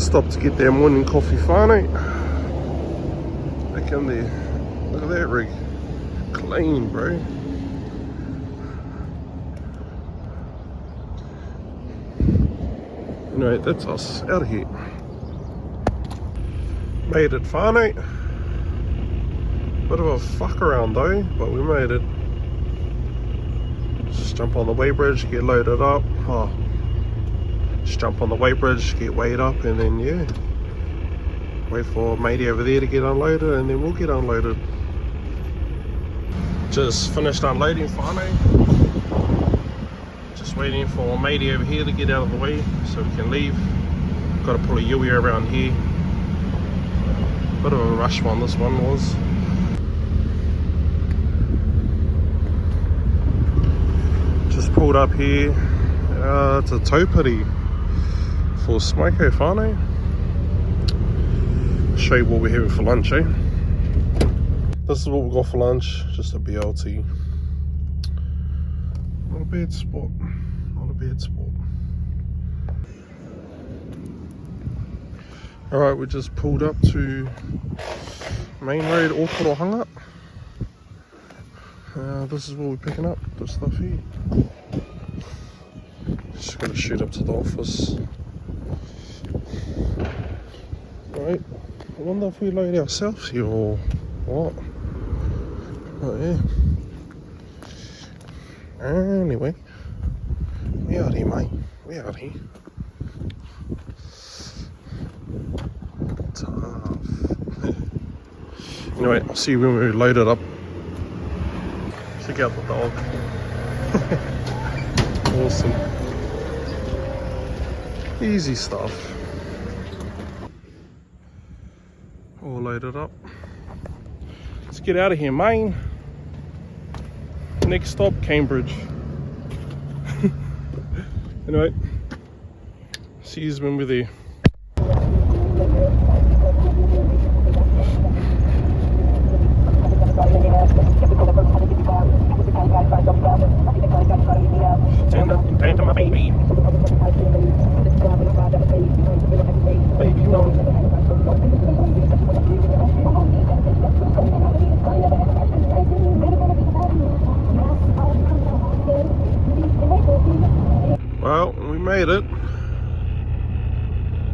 Stop to get their morning coffee, whānau. Back in there. Look at that rig. Clean, bro. Anyway, that's us out of here. Made it, whānau. Bit of a fuck around though, but we made it. Just jump on the weighbridge, get loaded up. Oh. Just jump on the weighbridge, get weighed up, and then yeah, wait for matey over there to get unloaded, and then we'll get unloaded. Just finished unloading, whānau. Just waiting for matey over here to get out of the way so we can leave. Got to pull a yui around here. Bit of a rush one this one was. Just pulled up here. It's a taupiri for smoko, whānau. Show you what we're having for lunch, eh? This is what we got for lunch, just a BLT. Not a bad spot, not a bad spot. Alright, we just pulled up to Main Road, Okorohanga. This is what we're picking up, this stuff here. Just gotta shoot up to the office. Right, I wonder if we load ourselves here or what. Oh yeah. Anyway, we out here, mate. We out here. Tough. Anyway, I'll see you when we load it up. Check out the dog. Awesome. Easy stuff. All loaded up. Let's get out of here, Maine. Next stop, Cambridge. Anyway, see you when we're there. My baby. Well, we made it.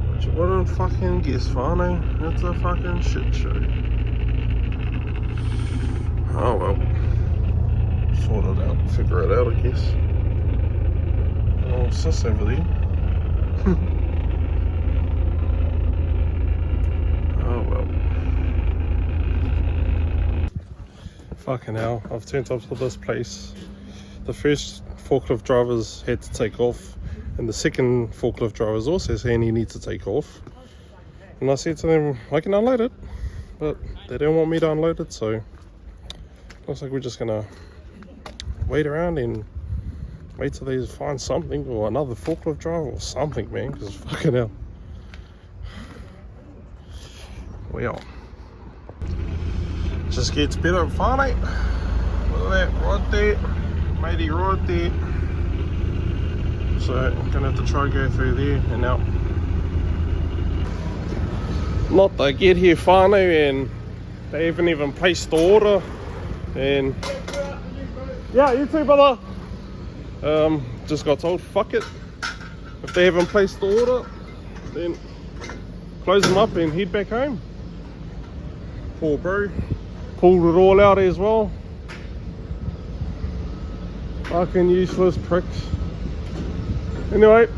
But you wouldn't fucking guess, whānau. It's a fucking shit show. Oh well. Sort it out, figure it out, I guess. Oh, sis over there. Oh well. Fucking hell, I've turned up to this place. The first forklift drivers had to take off, and the second forklift driver is also saying he needs to take off. And I said to them, I can unload it, but they don't want me to unload it, so looks like we're just gonna wait around and wait till they find something, or another forklift driver or something, man, because fucking hell. Well, just gets better, whānau. Look at that, right there. Matey right there. So I'm gonna have to try and go through there and out. Not to get here, whānau, and they haven't even placed the order. And yeah, you too, brother. Just got told, fuck it. If they haven't placed the order, then close them up and head back home. Poor bro. Pulled it all out as well. Fucking useless pricks. Anyway,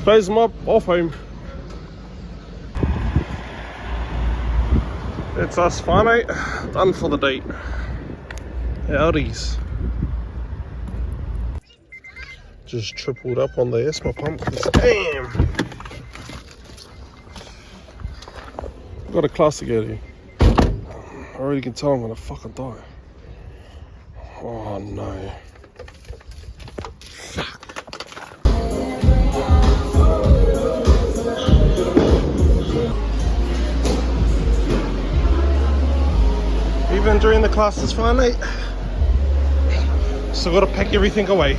close them up, off home. That's us, whānau. Done for the day. Howdies. Just tripled up on the asthma pump. Damn! I've got a class to go to. I already can tell I'm gonna fucking die. Oh no. Fuck. Even during the class is fine, mate. So gotta pack everything away.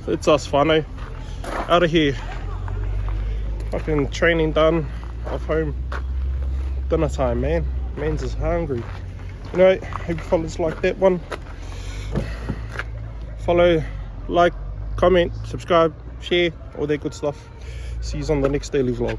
It's us, whānau. Out of here. Fucking training done. Off home. Dinner time, man. Man's is hungry. Anyway, hope you fellas like that one. Follow, like, comment, subscribe, share, all that good stuff. See you on the next daily vlog.